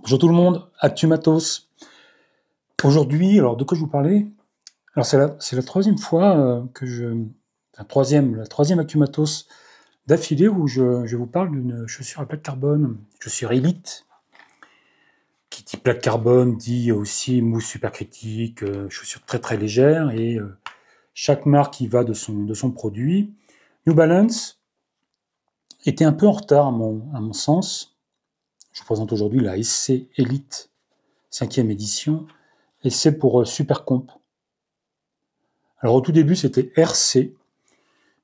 Bonjour tout le monde, Actu Matos. Aujourd'hui, alors de quoi je vous parlais? Alors c'est la troisième fois la troisième Actu Matos d'affilée où je vous parle d'une chaussure à plaque carbone, chaussure Elite. Qui dit plaque carbone dit aussi mousse supercritique, chaussure très très légère, et chaque marque y va de son produit. New Balance était un peu en retard à mon sens. Je vous présente aujourd'hui la SC Elite 5e édition, et c'est pour Supercomp. Alors au tout début c'était RC,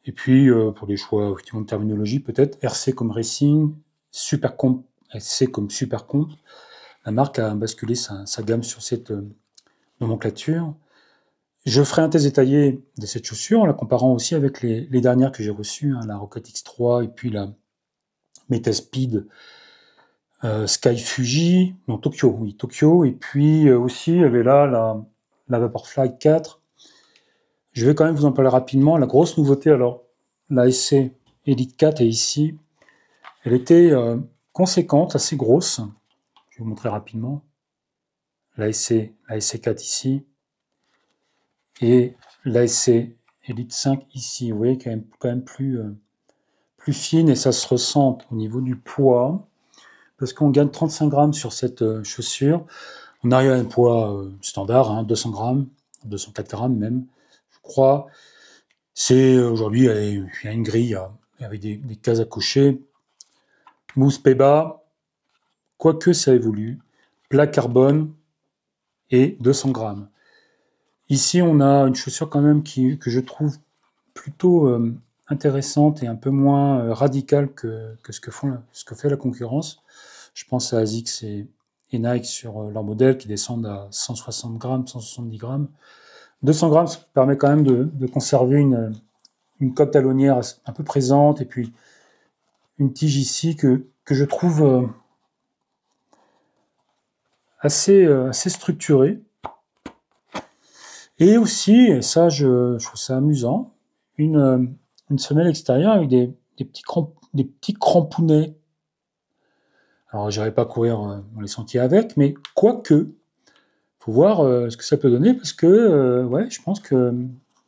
et puis pour les choix effectivement de terminologie peut-être, RC comme Racing, Supercomp, SC comme Supercomp. La marque a basculé sa gamme sur cette nomenclature. Je ferai un test détaillé de cette chaussure en la comparant aussi avec les dernières que j'ai reçues, la Rocket X3 et puis la Metaspeed Sky Fuji, non Tokyo, oui Tokyo, et puis aussi il y avait là la Vaporfly 4. Je vais quand même vous en parler rapidement. La grosse nouveauté, alors, la SC Elite 4 est ici. Elle était conséquente, assez grosse. Je vais vous montrer rapidement. La SC 4 ici. Et la SC Elite 5 ici. Vous voyez, quand même plus fine, et ça se ressent au niveau du poids. Parce qu'on gagne 35 grammes sur cette chaussure. On arrive à un poids standard, 200 grammes, 204 grammes même, je crois. C'est aujourd'hui, il y a une grille avec des cases à cocher. Mousse Peba, quoique ça évolue. Plaque carbone et 200 grammes. Ici, on a une chaussure quand même que je trouve plutôt intéressante et un peu moins radicale que ce que fait la concurrence. Je pense à ASICS et Nike sur leurs modèles qui descendent à 160 grammes, 170 grammes. 200 grammes, ça permet quand même de conserver une cote talonnière un peu présente, et puis une tige ici que je trouve assez structurée. Et aussi, et ça je trouve ça amusant, une semelle extérieure avec des petits crampounets. Alors j'irai pas courir dans les sentiers avec, mais quoique, faut voir ce que ça peut donner, parce que ouais, je pense que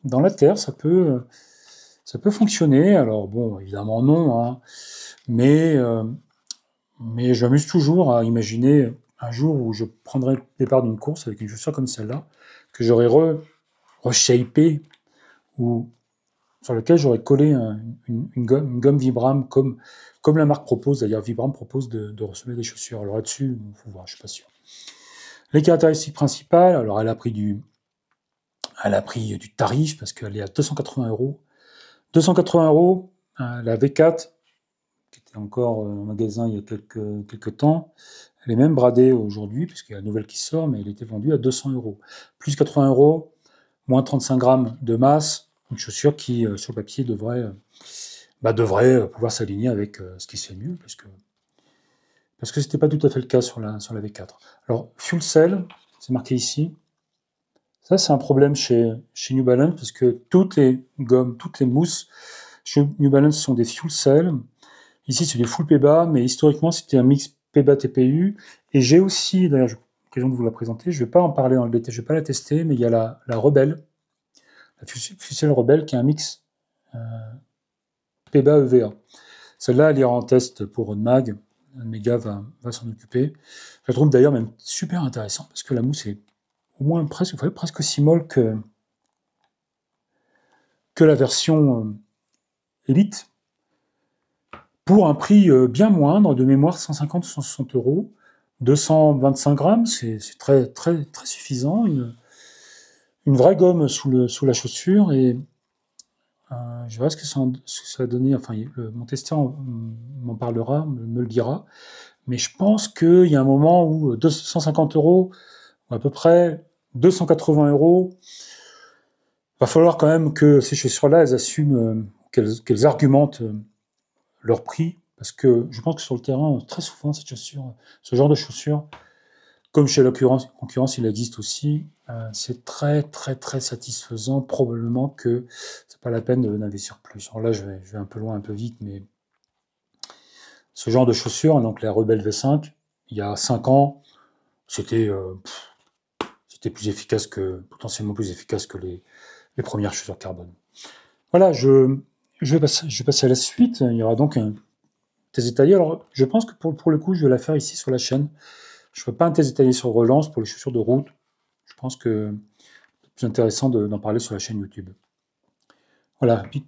dans la terre ça peut fonctionner. Alors bon, évidemment non, hein, mais je m'amuse toujours à imaginer un jour où je prendrai le départ d'une course avec une chaussure comme celle-là, que j'aurais reshapé, ou sur lequel j'aurais collé une gomme Vibram, comme la marque propose. D'ailleurs, Vibram propose de ressembler des chaussures. Alors là-dessus, il faut voir, je suis pas sûr. Les caractéristiques principales, alors elle a pris du tarif, parce qu'elle est à 280 euros. 280 euros, la V4, qui était encore en magasin il y a quelques temps. Elle est même bradée aujourd'hui, puisqu'il y a la nouvelle qui sort, mais elle était vendue à 200 euros. Plus 80 euros, moins 35 grammes de masse, une chaussure qui, sur le papier, devrait pouvoir s'aligner avec ce qui se fait mieux, parce que c'était pas tout à fait le cas sur la V4. Alors, Fuel Cell, c'est marqué ici. Ça, c'est un problème chez New Balance, parce que toutes les gommes, toutes les mousses chez New Balance sont des Fuel Cell. Ici, c'est des full Peba, mais historiquement, c'était un mix Peba-TPU. Et j'ai aussi, d'ailleurs, j'ai l'occasion de vous la présenter, je ne vais pas en parler dans le détail, je ne vais pas la tester, mais il y a la Rebelle, la Fuel Rebelle, qui est un mix Peba-EVA. Celle-là, elle ira en test pour Rodmag. Un de mes gars va s'en occuper. Je la trouve d'ailleurs même super intéressante, parce que la mousse est au moins presque aussi molle que la version Elite, pour un prix bien moindre, de mémoire 150 ou 160 euros, 225 grammes, c'est très, très, très suffisant, une vraie gomme sous la chaussure, et je verrai ce que ça va donner. Enfin, mon testeur m'en parlera, me le dira, mais je pense qu'il y a un moment où 250 euros, ou à peu près 280 euros, va falloir quand même que ces chaussures-là, elles assument, qu'elles argumentent leur prix, parce que je pense que sur le terrain, très souvent, ce genre de chaussures, comme chez la concurrence, il existe aussi, c'est très, très, très satisfaisant. Probablement que c'est pas la peine d'investir plus. Alors là, je vais un peu loin, un peu vite, mais ce genre de chaussures, donc la Rebelle V5, il y a 5 ans, c'était plus efficace potentiellement plus efficace que les premières chaussures carbone. Voilà, je vais passer à la suite. Il y aura donc un test détaillé. Alors, je pense que pour le coup, je vais la faire ici sur la chaîne. Je ne ferai pas un test détaillé sur Relance pour les chaussures de route. Je pense que c'est plus intéressant d'en parler sur la chaîne YouTube. Voilà, petit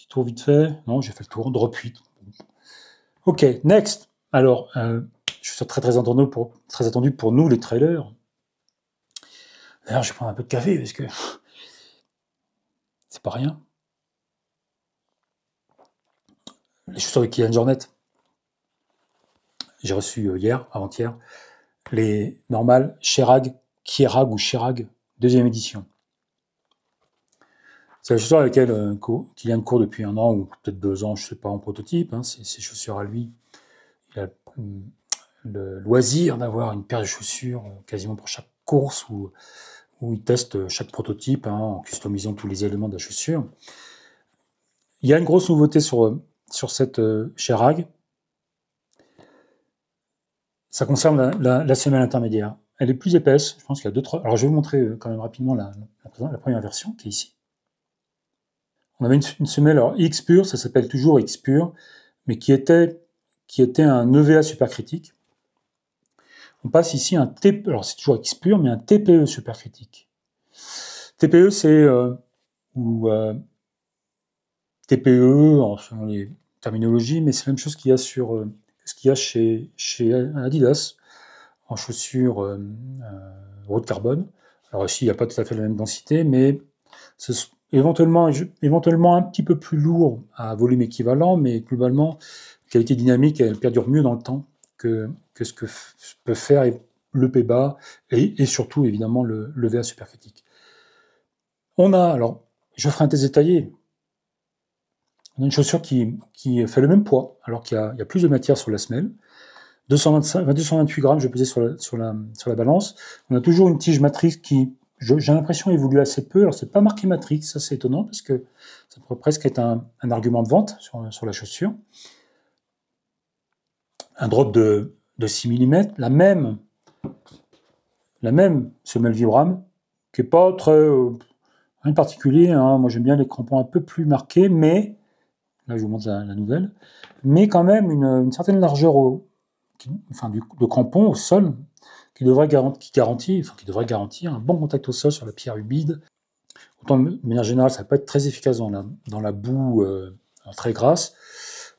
tour vite fait. Non, j'ai fait le tour. Drop 8. Ok, next. Alors, je suis très attendu pour nous, les trailers. D'ailleurs, je vais prendre un peu de café parce que c'est pas rien. Les chaussures de Kylian Jornet. J'ai reçu hier, avant-hier, les normales Kierag ou Chirag, deuxième édition. C'est la chaussure avec laquelle Kylian court depuis 1 an ou peut-être 2 ans, je ne sais pas, en prototype. Hein, c'est ses chaussures à lui. Il a le loisir d'avoir une paire de chaussures quasiment pour chaque course où il teste chaque prototype en customisant tous les éléments de la chaussure. Il y a une grosse nouveauté sur cette Kierag. Ça concerne la semelle intermédiaire. Elle est plus épaisse, je pense qu'il y a 2-3... Alors je vais vous montrer quand même rapidement la première version qui est ici. On avait une semelle, alors X Pure, ça s'appelle toujours X Pure, mais qui était un EVA supercritique. On passe ici un TPE, alors c'est toujours X Pure, mais un TPE supercritique. TPE, c'est TPE, selon les terminologies, mais c'est la même chose qu'il y a chez Adidas en chaussures haute carbone. Alors ici, il n'y a pas tout à fait la même densité, mais c'est éventuellement un petit peu plus lourd à volume équivalent, mais globalement, qualité dynamique, elle perdure mieux dans le temps que ce que peut faire le P-Bas et surtout, évidemment, le VA supercritique. Alors, je ferai un test détaillé. On a une chaussure qui fait le même poids, alors qu'il y a plus de matière sur la semelle. 228 grammes, je vais peser sur la balance. On a toujours une tige Matrix qui, j'ai l'impression, évolue assez peu. Alors, c'est pas marqué Matrix, ça c'est étonnant, parce que ça pourrait presque être un argument de vente sur la chaussure. Un drop de 6 mm, la même semelle Vibram, qui n'est pas très... rien de particulier, hein. Moi j'aime bien les crampons un peu plus marqués, mais, là je vous montre la nouvelle, mais quand même une certaine largeur de crampon au sol, qui devrait garantir un bon contact au sol sur la pierre humide. Autant de manière générale, ça peut être très efficace dans la boue très grasse.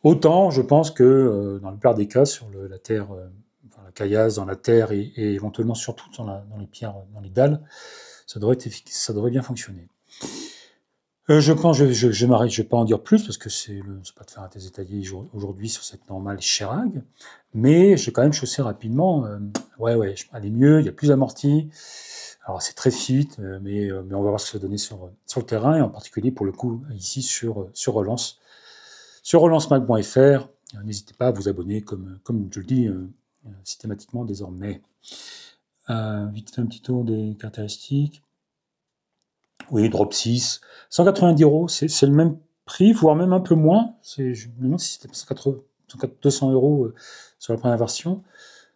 Autant, je pense que dans la plupart des cas, sur la terre, la caillasse, dans la terre et éventuellement surtout dans les pierres, dans les dalles, ça devrait bien fonctionner. Je pense, je m'arrête, je ne vais pas en dire plus parce que c'est pas de faire un test détaillé aujourd'hui sur cette normale Kierag, mais je vais quand même chausser rapidement. Ouais, elle est mieux, il y a plus d'amorti. Alors c'est très fit, mais on va voir ce que ça va donner sur le terrain et en particulier pour le coup ici sur Relance. Sur relancemag.fr, n'hésitez pas à vous abonner comme je le dis systématiquement désormais. Vite fait un petit tour des caractéristiques. Oui, drop 6, 190 €, c'est le même prix, voire même un peu moins. Je me demande si c'était 200 € sur la première version.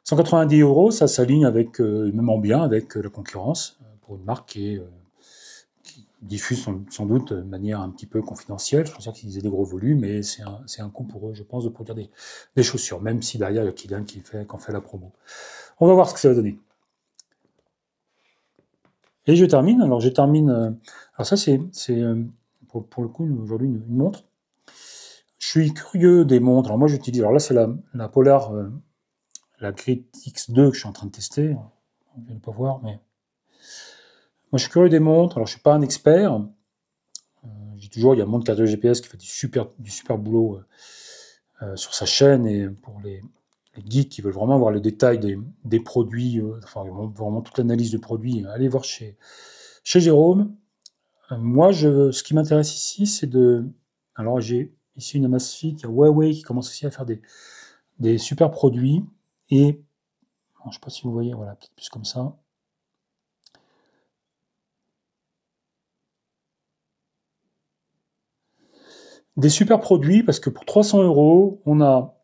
190 €, ça s'aligne avec, même en bien avec la concurrence, pour une marque qui diffuse sans doute de manière un petit peu confidentielle. Je pense qu'ils aient des gros volumes, mais c'est un coût pour eux, je pense, de produire des chaussures, même si derrière il y a Kylian qui en fait la promo. On va voir ce que ça va donner. Et je termine. Alors ça c'est pour le coup aujourd'hui une montre. Je suis curieux des montres. Alors moi j'utilise. Alors là c'est la Polar, la Grit X2 que je suis en train de tester. Vous ne pas voir, mais moi je suis curieux des montres. Alors je suis pas un expert. J'ai toujours, il y a Montre 4 GPS qui fait du super boulot sur sa chaîne et pour les geeks qui veulent vraiment voir le détail des produits, enfin vraiment toute l'analyse de produits, allez voir chez Jérôme. Moi, ce qui m'intéresse ici, c'est alors j'ai ici une Amazfit, il y a Huawei qui commence aussi à faire des super produits et je ne sais pas si vous voyez, voilà, peut-être plus comme ça. Des super produits parce que pour 300 €, on a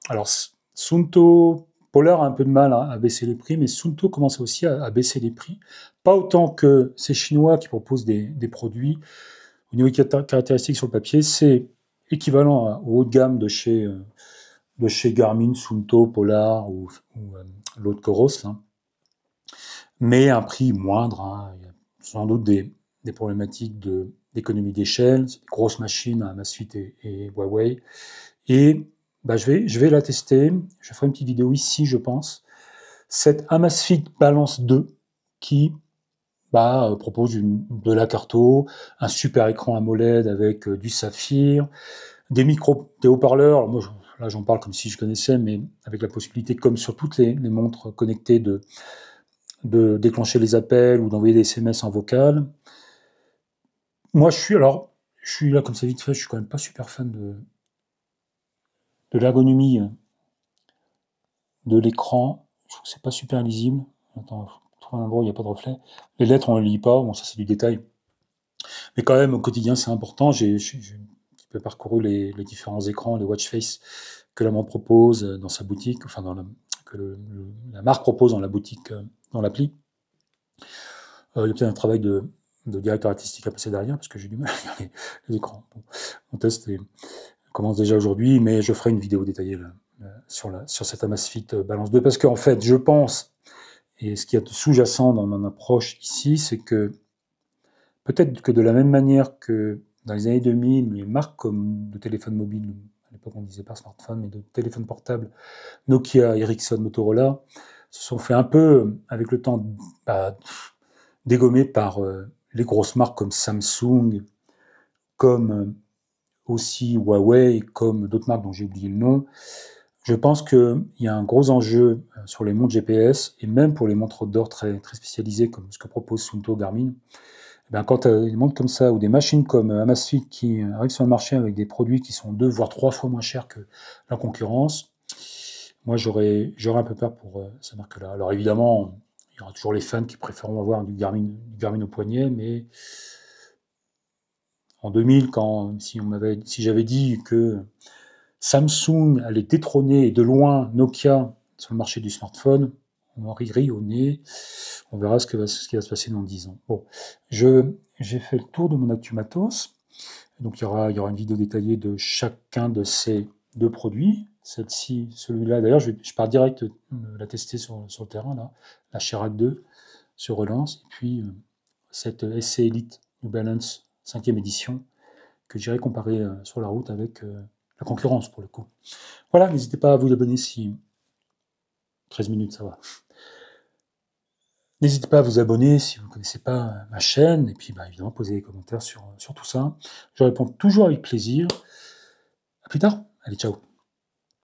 Alors, Suunto, Polar a un peu de mal à baisser les prix, mais Suunto commence aussi à baisser les prix. Pas autant que ces Chinois qui proposent des produits. Au niveau des caractéristiques sur le papier, c'est équivalent au haut de gamme de chez Garmin, Suunto, Polar ou l'autre Coros, là. Mais un prix moindre, hein. Il y a sans doute des problématiques d'économie d'échelle, c'est des grosses machines, hein, Amazfit et Huawei. Et bah, je vais la tester. Je ferai une petite vidéo ici, je pense. Cette Amazfit Balance 2 qui propose de la carto, un super écran AMOLED avec du saphir, des haut-parleurs. Alors moi, là, j'en parle comme si je connaissais, mais avec la possibilité, comme sur toutes les montres connectées, de déclencher les appels ou d'envoyer des SMS en vocal. Moi, je suis là comme ça vite fait, je suis quand même pas super fan de l'ergonomie de l'écran. Je trouve que c'est pas super lisible. Attends, je trouve un endroit où il n'y a pas de reflet. Les lettres, on ne les lit pas. Bon, ça, c'est du détail. Mais quand même, au quotidien, c'est important. J'ai un petit peu parcouru les différents écrans, les watch face que la montre propose dans sa boutique, enfin, que la marque propose dans la boutique, dans l'appli. Il y a peut-être un travail de directeur artistique à passer derrière, parce que j'ai du mal à lire les écrans. Bon, mon test commence déjà aujourd'hui, mais je ferai une vidéo détaillée là, sur cette Amazfit Balance 2, parce qu'en fait, je pense, et ce qui est sous-jacent dans mon approche ici, c'est que peut-être que de la même manière que dans les années 2000, les marques comme de téléphones mobiles, à l'époque on disait pas smartphone, mais de téléphones portables, Nokia, Ericsson, Motorola, se sont fait un peu, avec le temps, dégommer par les grosses marques comme Samsung, comme aussi Huawei, comme d'autres marques dont j'ai oublié le nom. Je pense qu'il y a un gros enjeu sur les montres GPS et même pour les montres outdoor très, très spécialisées comme ce que propose Suunto, Garmin. Eh bien, quand tu as des montres comme ça ou des machines comme Amazfit qui arrivent sur le marché avec des produits qui sont 2 voire 3 fois moins chers que la concurrence, moi j'aurais un peu peur pour ces marques-là. Alors évidemment, il y aura toujours les fans qui préféreront avoir du Garmin au poignet, mais en 2000, si j'avais dit que Samsung allait détrôner de loin Nokia sur le marché du smartphone, on en rirait au nez. On verra ce qui va se passer dans 10 ans. Bon, j'ai fait le tour de mon Actu Matos. Donc il y aura une vidéo détaillée de chacun de ces 2 produits. Celle-ci, celui-là, d'ailleurs, je pars direct la tester sur le terrain, là, la Chirac 2 sur Relance, et puis cette SC Elite New Balance 5e édition que j'irai comparer sur la route avec la concurrence pour le coup. Voilà, n'hésitez pas à vous abonner si 13 minutes ça va. N'hésitez pas à vous abonner si vous ne connaissez pas ma chaîne, et puis évidemment posez des commentaires sur tout ça. Je réponds toujours avec plaisir. À plus tard, allez ciao.